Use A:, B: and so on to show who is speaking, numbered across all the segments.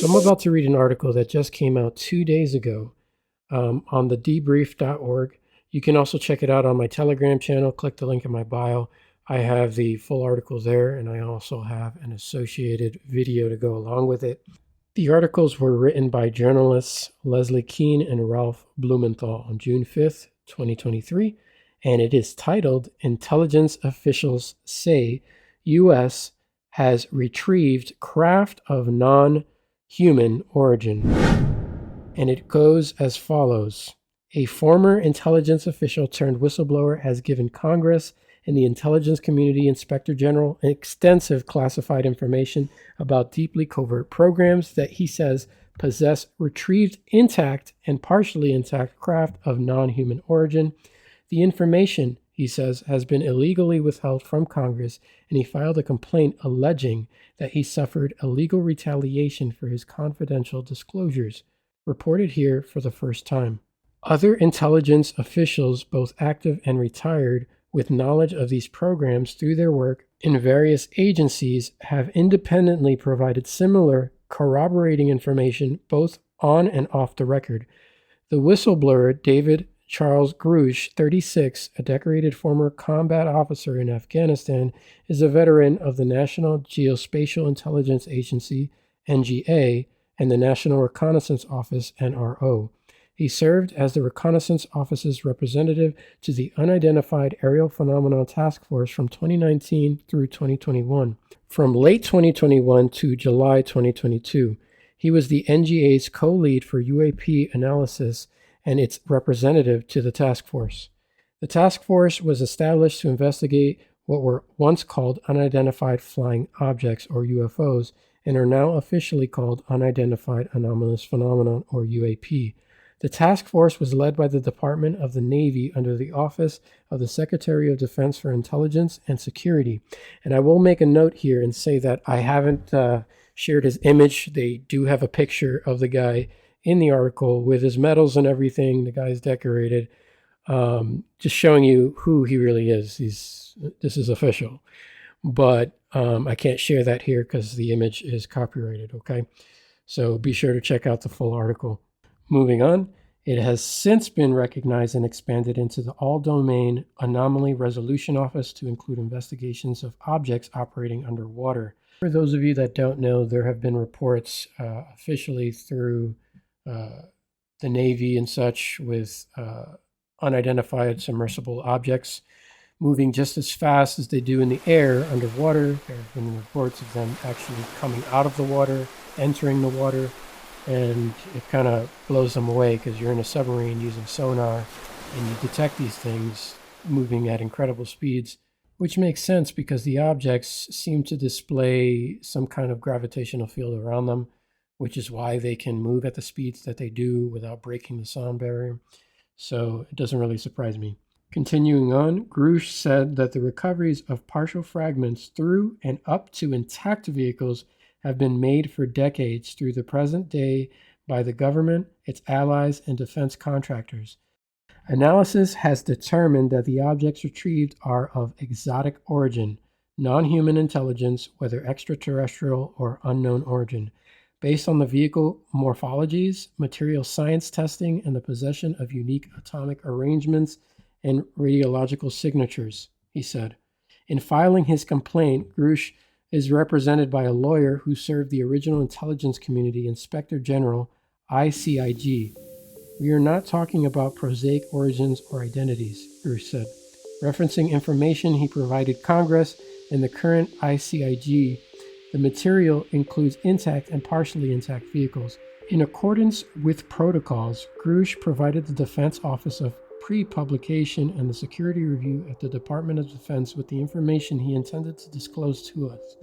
A: So I'm about to read an article that just came out 2 days ago on the debrief.org. You can also check it out on my Telegram channel. Click the link in my bio. I have the full article there, and I also have an associated video to go along with it. The articles were written by journalists Leslie Keane and Ralph Blumenthal on June 5th, 2023, and it is titled Intelligence Officials Say U.S. Has Retrieved Craft of Non-Human Origin. And it goes as follows. A former intelligence official turned whistleblower has given Congress and the intelligence community inspector general extensive classified information about deeply covert programs that he says possess retrieved intact and partially intact craft of non-human origin. The information, he says, has been illegally withheld from Congress, and he filed a complaint alleging that he suffered illegal retaliation for his confidential disclosures, reported here for the first time. Other intelligence officials, both active and retired, with knowledge of these programs through their work in various agencies, have independently provided similar corroborating information both on and off the record. The whistleblower, David Charles Grush, 36, a decorated former combat officer in Afghanistan, is a veteran of the National Geospatial Intelligence Agency, NGA, and the National Reconnaissance Office, NRO. He served as the Reconnaissance Office's representative to the Unidentified Aerial Phenomena Task Force from 2019 through 2021. From late 2021 to July 2022, he was the NGA's co-lead for UAP analysis and its representative to the task force. The task force was established to investigate what were once called unidentified flying objects, or UFOs, and are now officially called Unidentified Anomalous Phenomenon, or UAP. The task force was led by the Department of the Navy under the Office of the Secretary of Defense for Intelligence and Security. And I will make a note here and say that I haven't shared his image. They do have a picture of the guy in the article with his medals and everything. The guy's decorated, just showing you who he really is. This is official, but I can't share that here because the image is copyrighted. Okay, so be sure to check out the full article. Moving on, it has since been recognized and expanded into the All-Domain Anomaly Resolution Office to include investigations of objects operating underwater. For those of you that don't know, there have been reports officially through the Navy and such with unidentified submersible objects moving just as fast as they do in the air underwater. There have been reports of them actually coming out of the water, entering the water, and it kind of blows them away because you're in a submarine using sonar and you detect these things moving at incredible speeds, which makes sense because the objects seem to display some kind of gravitational field around them, which is why they can move at the speeds that they do without breaking the sound barrier. So it doesn't really surprise me. Continuing on, Grush said that the recoveries of partial fragments through and up to intact vehicles have been made for decades through the present day by the government, its allies, and defense contractors. Analysis has determined that the objects retrieved are of exotic origin, non-human intelligence, whether extraterrestrial or unknown origin, based on the vehicle morphologies, material science testing, and the possession of unique atomic arrangements and radiological signatures, he said. In filing his complaint, Grush is represented by a lawyer who served the original intelligence community Inspector General, ICIG. We are not talking about prosaic origins or identities, Grush said, referencing information he provided Congress and the current ICIG. The material includes intact and partially intact vehicles. In accordance with protocols, Grush provided the Defense Office of Pre-Publication and the Security Review at the Department of Defense with the information he intended to disclose to us.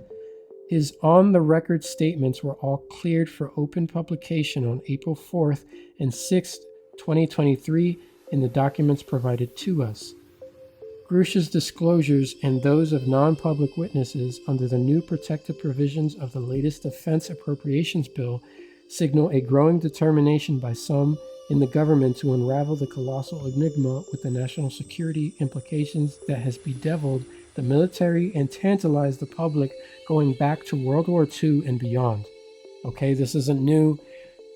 A: His on-the-record statements were all cleared for open publication on April 4th and 6th, 2023 in the documents provided to us. Grush's disclosures and those of non-public witnesses under the new protective provisions of the latest Defense Appropriations Bill signal a growing determination by some in the government to unravel the colossal enigma with the national security implications that has bedeviled the military and tantalized the public going back to World War II and beyond. Okay, this isn't new.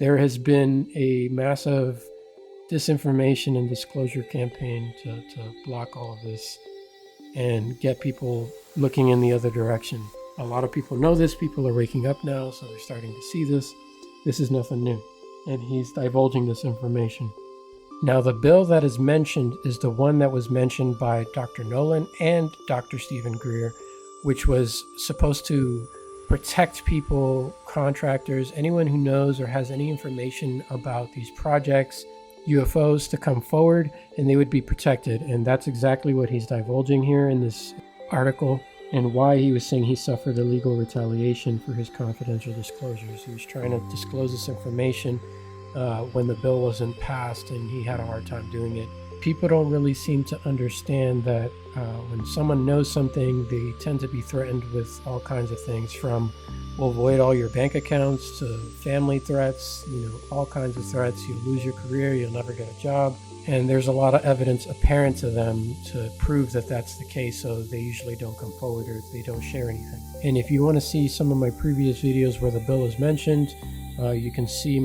A: There has been a massive disinformation and disclosure campaign to block all of this and get people looking in the other direction. A lot of people know this. People are waking up now, so they're starting to see this. This is nothing new. And he's divulging this information. Now, the bill that is mentioned is the one that was mentioned by Dr. Nolan and Dr. Stephen Greer, which was supposed to protect people, contractors, anyone who knows or has any information about these projects, UFOs, to come forward and they would be protected. And that's exactly what he's divulging here in this article, and why he was saying he suffered illegal retaliation for his confidential disclosures. He was trying to disclose this information when the bill wasn't passed, and he had a hard time doing it. People don't really seem to understand that when someone knows something, they tend to be threatened with all kinds of things, from we'll void all your bank accounts to family threats, all kinds of threats. You'll lose your career, you'll never get a job. And there's a lot of evidence apparent to them to prove that that's the case, so they usually don't come forward or they don't share anything. And if you want to see some of my previous videos where the bill is mentioned, you can see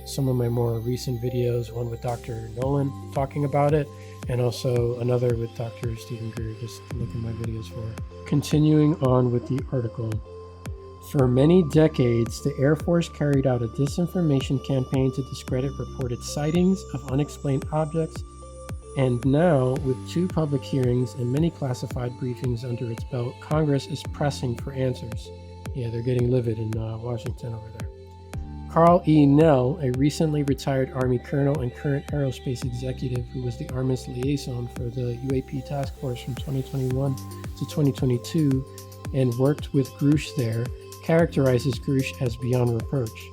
A: some of my more recent videos, one with Dr. Nolan talking about it, and also another with Dr. Stephen Greer. Just look in my videos for it. Continuing on with the article. For many decades, the Air Force carried out a disinformation campaign to discredit reported sightings of unexplained objects, and now, with 2 public hearings and many classified briefings under its belt, Congress is pressing for answers. Yeah, they're getting livid in Washington over there. Carl E. Nell, a recently retired Army colonel and current aerospace executive who was the Army's liaison for the UAP task force from 2021 to 2022 and worked with Grush there, characterizes Grush as beyond reproach.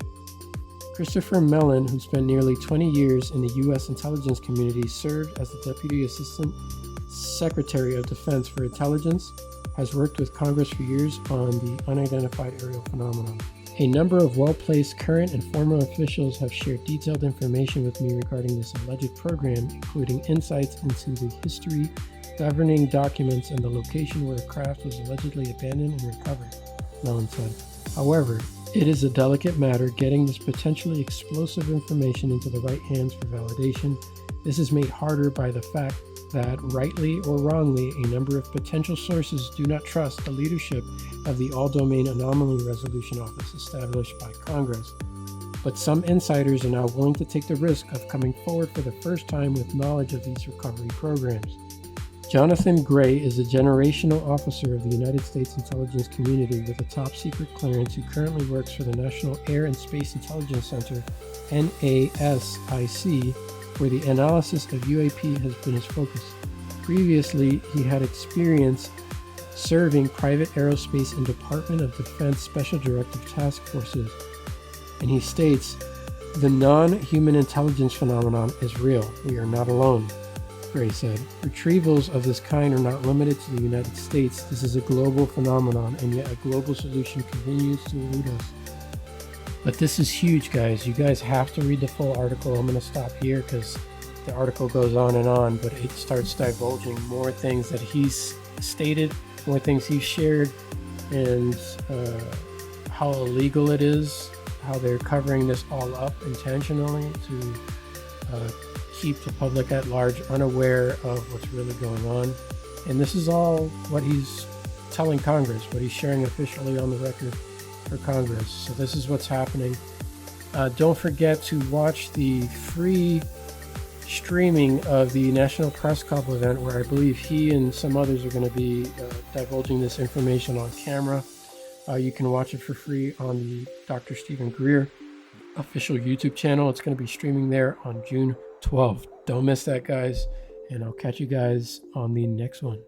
A: Christopher Mellon, who spent nearly 20 years in the U.S. intelligence community, served as the Deputy Assistant Secretary of Defense for Intelligence, has worked with Congress for years on the unidentified aerial phenomenon. A number of well-placed current and former officials have shared detailed information with me regarding this alleged program, including insights into the history, governing documents, and the location where the craft was allegedly abandoned and recovered, Mellon said. However, it is a delicate matter getting this potentially explosive information into the right hands for validation. This is made harder by the fact that, rightly or wrongly, a number of potential sources do not trust the leadership of the All-Domain Anomaly Resolution Office established by Congress. But some insiders are now willing to take the risk of coming forward for the first time with knowledge of these recovery programs. Jonathan Gray is a generational officer of the United States intelligence community with a top-secret clearance who currently works for the National Air and Space Intelligence Center, NASIC, where the analysis of UAP has been his focus. Previously, he had experience serving private aerospace and Department of Defense Special Directive Task Forces, and he states, "The non-human intelligence phenomenon is real. We are not alone," Gray said. Retrievals of this kind are not limited to the United States. This is a global phenomenon, and yet a global solution continues to elude us. But this is huge, guys. You guys have to read the full article. I'm going to stop here because the article goes on, but it starts divulging more things that he's stated, more things he's shared, and how illegal it is, how they're covering this all up intentionally to keep the public at large unaware of what's really going on. And this is all what he's telling Congress, what he's sharing officially on the record for Congress. So this is what's happening. Don't forget to watch the free streaming of the National Press Club event, where I believe he and some others are going to be divulging this information on camera. You can watch it for free on the Dr. Stephen Greer official YouTube channel. It's going to be streaming there on June 12th. Don't miss that, guys, and I'll catch you guys on the next one.